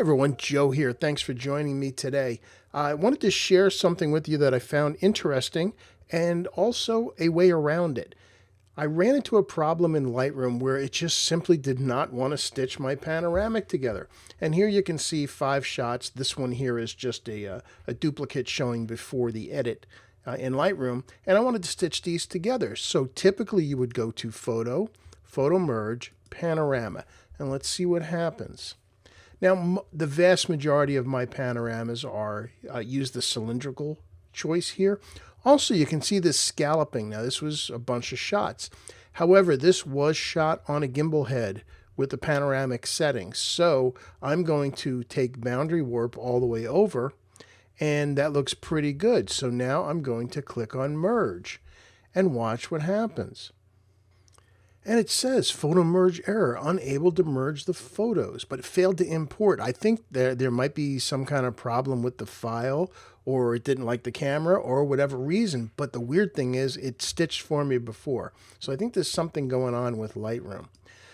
Everyone, Joe here. Thanks for joining me today. I wanted to share something with you that I found interesting and also a way around it. I ran into a problem in Lightroom where it just simply did not want to stitch my panoramic together. And here you can see 5 shots. This one here is just a duplicate showing before the edit in Lightroom. And I wanted to stitch these together. So typically you would go to Photo, Photo Merge, Panorama. And let's see what happens. Now, the vast majority of my panoramas are use the cylindrical choice here. Also, you can see this scalloping. Now, this was a bunch of shots. However, this was shot on a gimbal head with the panoramic setting. So I'm going to take boundary warp all the way over, and that looks pretty good. So now I'm going to click on Merge and watch what happens. And it says photo merge error, unable to merge the photos, but it failed to import. I think there might be some kind of problem with the file, or it didn't like the camera, or whatever reason. But the weird thing is it stitched for me before. So I think there's something going on with Lightroom.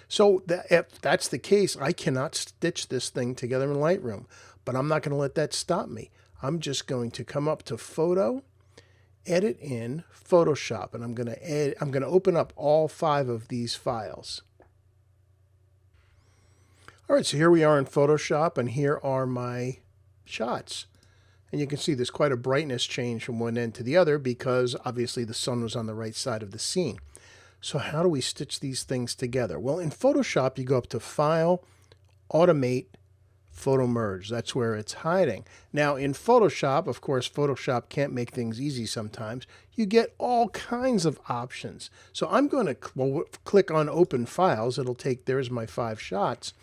So if that's the case, I cannot stitch this thing together in Lightroom, but I'm not going to let that stop me. I'm just going to come up to Photo, Edit in Photoshop, and I'm going to open up all 5 of these files. All right, so here we are in Photoshop, and here are my shots. And you can see there's quite a brightness change from one end to the other because obviously the sun was on the right side of the scene. So how do we stitch these things together? Well, in Photoshop, you go up to File, Automate, Photo Merge. That's where it's hiding. Now in Photoshop, of course, Photoshop can't make things easy sometimes. You get all kinds of options. So I'm going to click on Open Files. There's my 5 shots.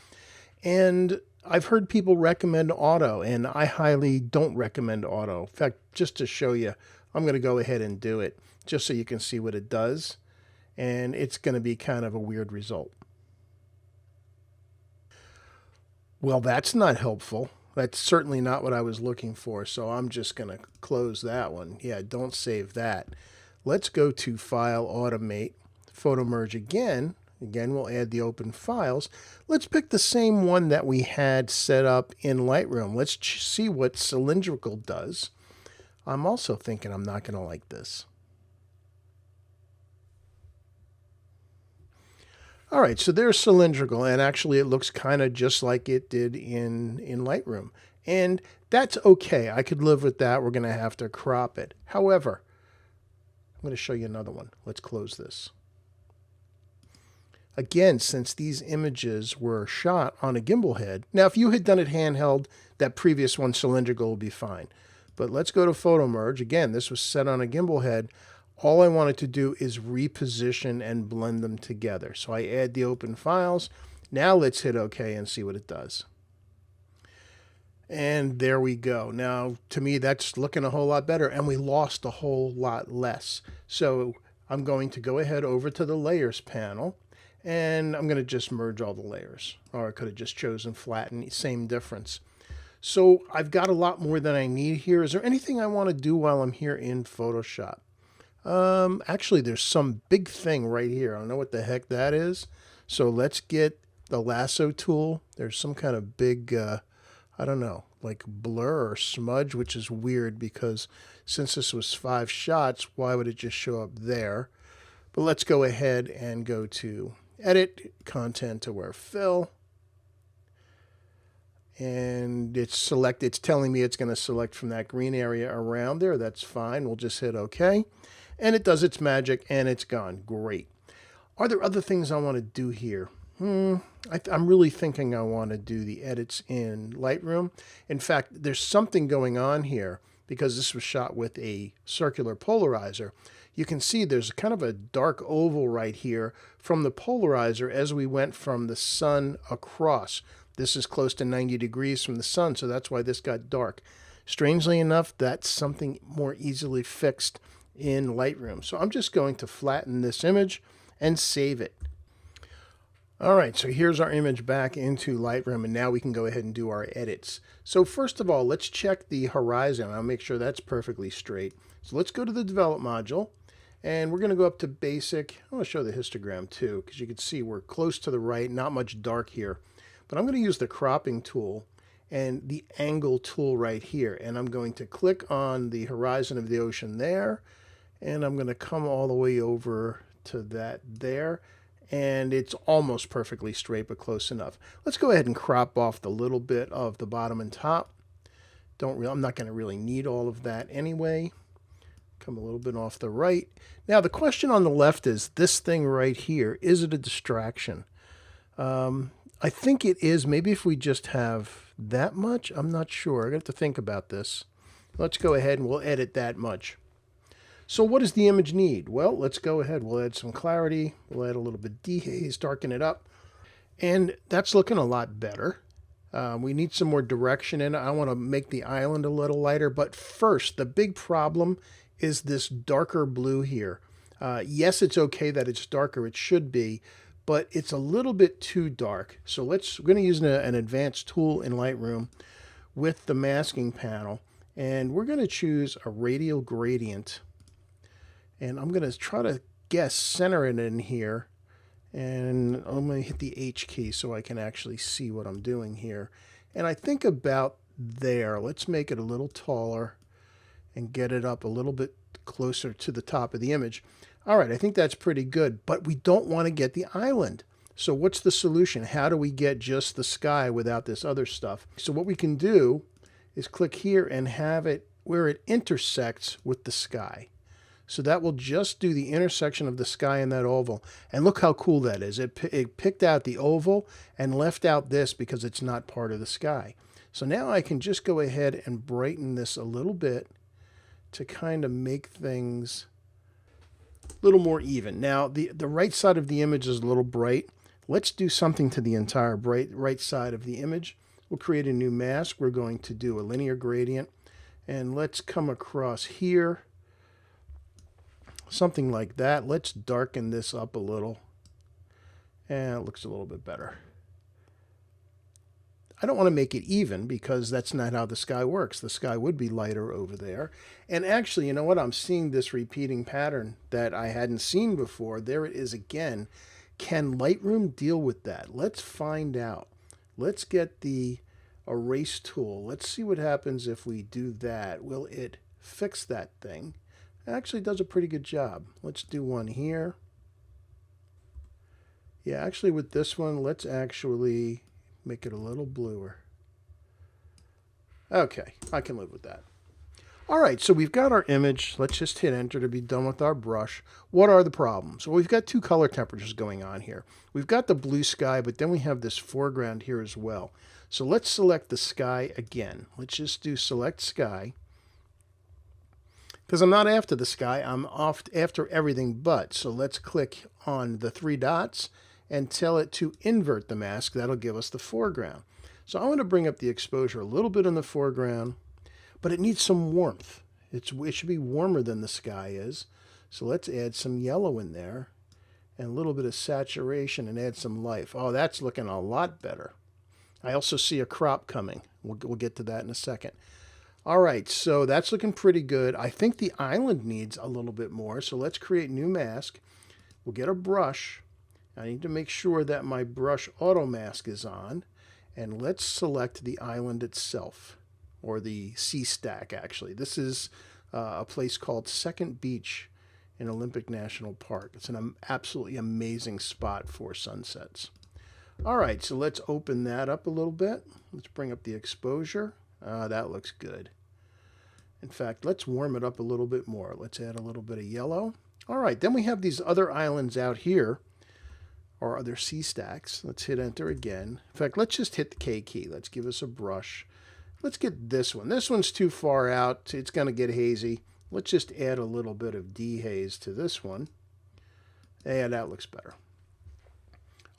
And I've heard people recommend auto, and I highly don't recommend auto. In fact, just to show you, I'm going to go ahead and do it just so you can see what it does. And it's going to be kind of a weird result. Well, that's not helpful. That's certainly not what I was looking for, so I'm just going to close that one. Yeah, don't save that. Let's go to File, Automate, Photo Merge again. Again, we'll add the open files. Let's pick the same one that we had set up in Lightroom. Let's see what cylindrical does. I'm also thinking I'm not going to like this. All right, so there's cylindrical, and actually it looks kind of just like it did in Lightroom. And that's okay. I could live with that. We're going to have to crop it. However, I'm going to show you another one. Let's close this. Again, since these images were shot on a gimbal head, now if you had done it handheld, that previous one cylindrical would be fine. But let's go to Photo Merge. Again, this was set on a gimbal head. All I wanted to do is reposition and blend them together. So I add the open files. Now let's hit OK and see what it does. And there we go. Now, to me, that's looking a whole lot better, and we lost a whole lot less. So I'm going to go ahead over to the Layers panel, and I'm going to just merge all the layers. Or I could have just chosen Flatten, same difference. So I've got a lot more than I need here. Is there anything I want to do while I'm here in Photoshop? Actually, there's some big thing right here. I don't know what the heck that is. So let's get the lasso tool. There's some kind of big, I don't know, like blur or smudge, which is weird because since this was 5 shots, why would it just show up there? But let's go ahead and go to Edit, Content Aware Fill. And it's telling me it's going to select from that green area around there. That's fine. We'll just hit OK. And it does its magic, and it's gone. Great. Are there other things I want to do here? I'm really thinking I want to do the edits in Lightroom. In fact, there's something going on here because this was shot with a circular polarizer. You can see there's kind of a dark oval right here from the polarizer as we went from the sun across. This is close to 90 degrees from the sun, so that's why this got dark. Strangely enough, that's something more easily fixed in Lightroom. So I'm just going to flatten this image and save it. All right, so here's our image back into Lightroom, and now we can go ahead and do our edits. So first of all, let's check the horizon. I'll make sure that's perfectly straight. So let's go to the Develop module, and we're going to go up to Basic. I want to show the histogram too, because you can see we're close to the right, not much dark here. But I'm going to use the cropping tool, and the angle tool right here. And I'm going to click on the horizon of the ocean there, and I'm going to come all the way over to that there. And it's almost perfectly straight, but close enough. Let's go ahead and crop off the little bit of the bottom and top. I'm not going to really need all of that anyway. Come a little bit off the right. Now the question on the left is this thing right here. Is it a distraction? I think it is. Maybe if we just have that much, I'm not sure. I got to think about this. Let's go ahead and we'll edit that much. So what does the image need? Well, let's go ahead. We'll add some clarity. We'll add a little bit of dehaze, darken it up. And that's looking a lot better. We need some more direction in it. I want to make the island a little lighter. But first, the big problem is this darker blue here. Yes, it's okay that it's darker. It should be. But it's a little bit too dark. So we're going to use an advanced tool in Lightroom with the masking panel. And we're going to choose a radial gradient. And I'm going to try to center it in here. And I'm going to hit the H key so I can actually see what I'm doing here. And I think about there. Let's make it a little taller and get it up a little bit closer to the top of the image. All right, I think that's pretty good, but we don't want to get the island. So what's the solution? How do we get just the sky without this other stuff? So what we can do is click here and have it where it intersects with the sky. So that will just do the intersection of the sky and that oval. And look how cool that is. It picked out the oval and left out this because it's not part of the sky. So now I can just go ahead and brighten this a little bit to kind of make things a little more even. Now, the right side of the image is a little bright. Let's do something to the entire right side of the image. We'll create a new mask. We're going to do a linear gradient. And let's come across here. Something like that. Let's darken this up a little. And it looks a little bit better. I don't want to make it even because that's not how the sky works. The sky would be lighter over there. And actually, you know what? I'm seeing this repeating pattern that I hadn't seen before. There it is again. Can Lightroom deal with that? Let's find out. Let's get the erase tool. Let's see what happens if we do that. Will it fix that thing? It actually does a pretty good job. Let's do one here. Yeah, actually with this one, let's actually make it a little bluer. Okay, I can live with that. All right, so we've got our image. Let's just hit enter to be done with our brush. What are the problems? Well, we've got two color temperatures going on here. We've got the blue sky, but then we have this foreground here as well. So let's select the sky again. Let's just do select sky. Because I'm not after the sky, I'm after everything but. So let's click on the three dots and tell it to invert the mask. That'll give us the foreground. So I want to bring up the exposure a little bit in the foreground, but it needs some warmth. It should be warmer than the sky is. So let's add some yellow in there and a little bit of saturation and add some life. Oh, that's looking a lot better. I also see a crop coming. We'll get to that in a second. All right, so that's looking pretty good. I think the island needs a little bit more. So let's create new mask. We'll get a brush. I need to make sure that my brush auto mask is on. And let's select the island itself, or the sea stack actually. This is a place called Second Beach in Olympic National Park. It's an absolutely amazing spot for sunsets. All right, so let's open that up a little bit. Let's bring up the exposure. That looks good. In fact, let's warm it up a little bit more. Let's add a little bit of yellow. All right, then we have these other islands out here, or other sea stacks. Let's hit enter again. In fact, let's just hit the K key. Let's give us a brush. Let's get this one. This one's too far out. It's going to get hazy. Let's just add a little bit of dehaze to this one. Yeah, that looks better.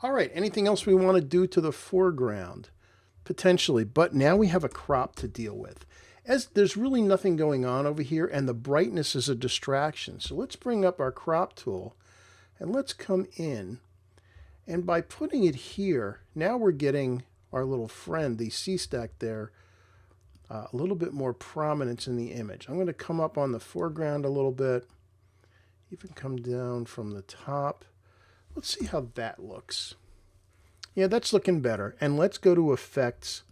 All right, anything else we want to do to the foreground? Potentially, but now we have a crop to deal with. As there's really nothing going on over here, and the brightness is a distraction. So let's bring up our crop tool, and let's come in. And by putting it here, now we're getting our little friend, the sea stack there, a little bit more prominence in the image. I'm going to come up on the foreground a little bit, even come down from the top. Let's see how that looks. Yeah, that's looking better. And let's go to effects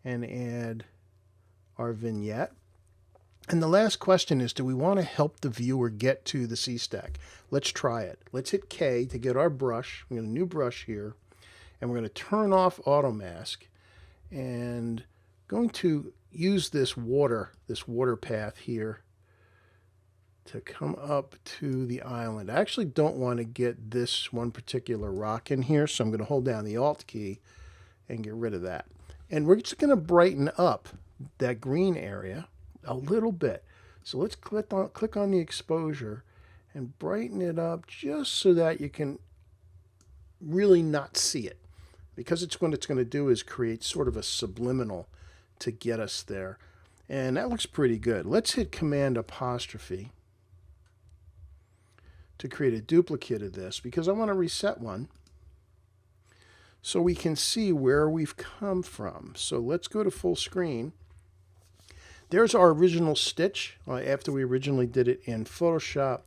and add our vignette. And the last question is, do we want to help the viewer get to the C-stack? Let's try it. Let's hit K to get our brush. We have a new brush here, and we're going to turn off auto mask, and going to use this water path here to come up to the island. I actually don't want to get this one particular rock in here, so I'm going to hold down the Alt key and get rid of that. And we're just going to brighten up that green area a little bit. So let's click on the exposure and brighten it up just so that you can really not see it. Because what it's going to do is create sort of a subliminal to get us there. And that looks pretty good. Let's hit Command apostrophe to create a duplicate of this, because I want to reset one so we can see where we've come from. So let's go to full screen. There's our original stitch after we originally did it in Photoshop,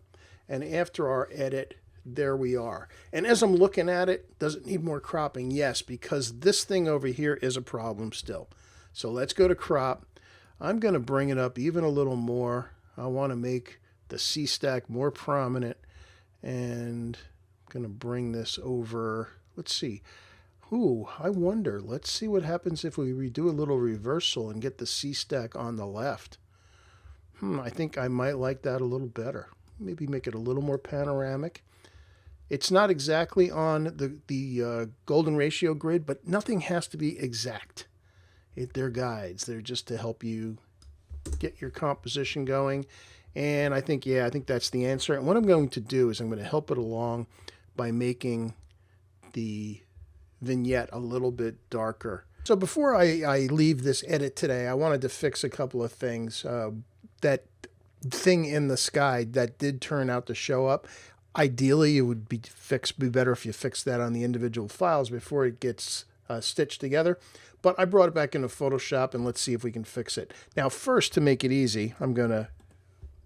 and after our edit, there we are. And as I'm looking at it, does it need more cropping? Yes, because this thing over here is a problem still. So let's go to crop. I'm going to bring it up even a little more. I want to make the C-stack more prominent, and I'm going to bring this over. Let's see. Ooh, I wonder. Let's see what happens if we redo a little reversal and get the C-stack on the left. I think I might like that a little better. Maybe make it a little more panoramic. It's not exactly on the golden ratio grid, but nothing has to be exact. They're guides. They're just to help you get your composition going. And I think that's the answer. And what I'm going to do is I'm going to help it along by making the vignette a little bit darker. So before I leave this edit today, I wanted to fix a couple of things. That thing in the sky that did turn out to show up, ideally it would be better if you fix that on the individual files before it gets stitched together. But I brought it back into Photoshop, and let's see if we can fix it. Now first, to make it easy, I'm going to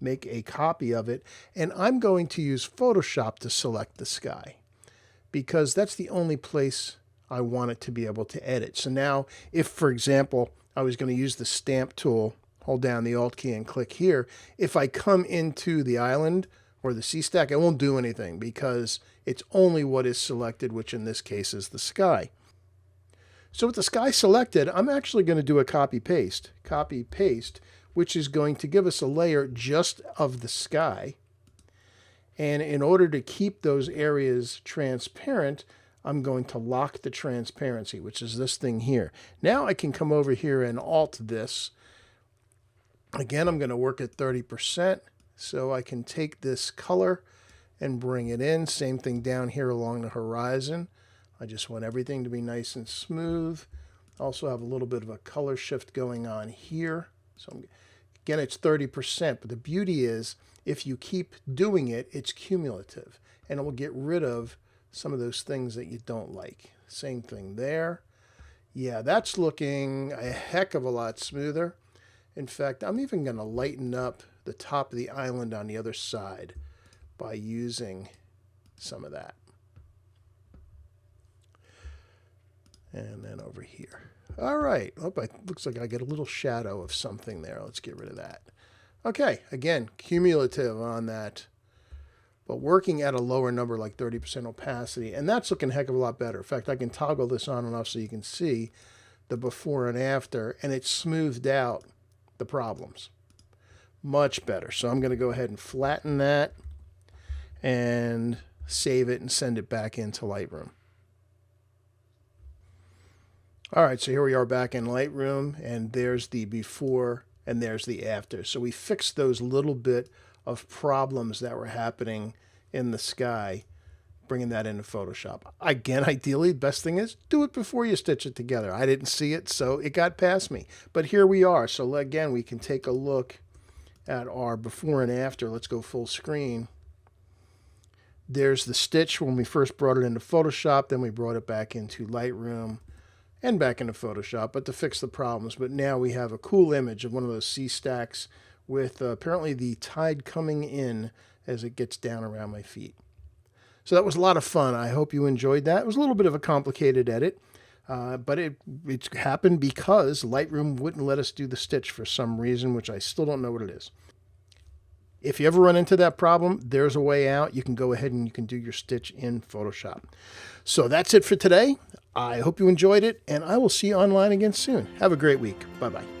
make a copy of it, and I'm going to use Photoshop to select the sky, because that's the only place I want it to be able to edit. So now, if, for example, I was going to use the stamp tool, hold down the Alt key and click here, if I come into the island or the C-stack, I won't do anything because it's only what is selected, which in this case is the sky. So with the sky selected, I'm actually going to do a copy-paste, which is going to give us a layer just of the sky. And in order to keep those areas transparent, I'm going to lock the transparency, which is this thing here. Now I can come over here and Alt this. Again, I'm going to work at 30%, so I can take this color and bring it in. Same thing down here along the horizon. I just want everything to be nice and smooth. Also have a little bit of a color shift going on here. So again, it's 30%, but the beauty is if you keep doing it, it's cumulative, and it will get rid of some of those things that you don't like. Same thing there. Yeah, that's looking a heck of a lot smoother. In fact, I'm even going to lighten up the top of the island on the other side by using some of that. And then over here. All right. Looks like I get a little shadow of something there. Let's get rid of that. Okay. Again, cumulative on that, but working at a lower number like 30% opacity. And that's looking a heck of a lot better. In fact, I can toggle this on and off so you can see the before and after, and it's smoothed out the problems. Much better. So I'm going to go ahead and flatten that and save it and send it back into Lightroom. All right, so here we are back in Lightroom, and there's the before and there's the after. So we fixed those little bit of problems that were happening in the sky, bringing that into Photoshop. Again, ideally, the best thing is do it before you stitch it together. I didn't see it, so it got past me. But here we are. So again, we can take a look at our before and after. Let's go full screen. There's the stitch when we first brought it into Photoshop, then we brought it back into Lightroom and back into Photoshop, but to fix the problems. But now we have a cool image of one of those C-stacks with apparently the tide coming in as it gets down around my feet. So that was a lot of fun. I hope you enjoyed that. It was a little bit of a complicated edit, But it's happened because Lightroom wouldn't let us do the stitch for some reason, which I still don't know what it is. If you ever run into that problem, there's a way out. You can go ahead and you can do your stitch in Photoshop. So that's it for today. I hope you enjoyed it, and I will see you online again soon. Have a great week. Bye-bye.